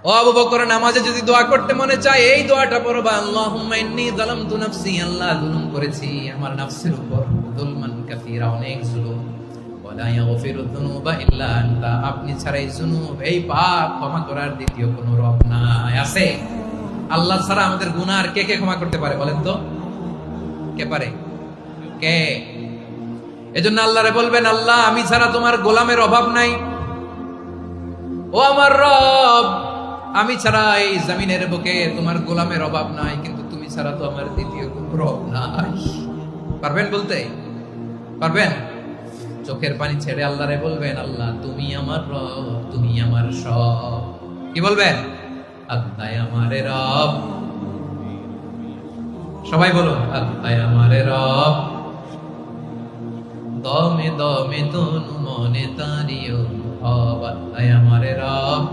ও আবু বকর, নামাজে যদি দোয়া করতে মনে চায় এই দোয়াটা পড়বা, আল্লাহুম্মা ইন্নী যালামতু নাফসি, আল্লাহ জুলুম করেছি আমার নফসের উপর, যুলমান কাসীরা, অনেক জুলুম, ওয়ালা ইয়াগফিরু যুনুবা ইল্লা আনতা, আপনি ছাড়া এই জুনুব, এই পাপ ক্ষমা করার দ্বিতীয় কোনো রব নাই। আছে? আল্লাহ ছাড়া আমাদের গুনাহ কে কে ক্ষমা করতে পারে বলেন তো? কে পারে? কে? এজন্য আল্লাহরে বলবেন, আল্লাহ আমি ছাড়া তোমার গোলামের অভাব নাই, ও আমার রব, আমি ছাড়া এই জমিনের বুকে তোমার গোলামের অভাব নাই, কিন্তু তুমি ছাড়া তো আমার দ্বিতীয় কোনো রব নাই। পারবেন বলতে? পারবেন? চোখের পানি ছেড়ে আল্লাহরে বলবেন, আল্লাহ তুমি আমার রব, তুমি আমার সব। কি বলবেন? আল্লাহ আমারে রব। সবাই বলুন, আল্লাহ আমারে রব, দমে দমে তনু মনে তারিও, আল্লাহ আমারে রব।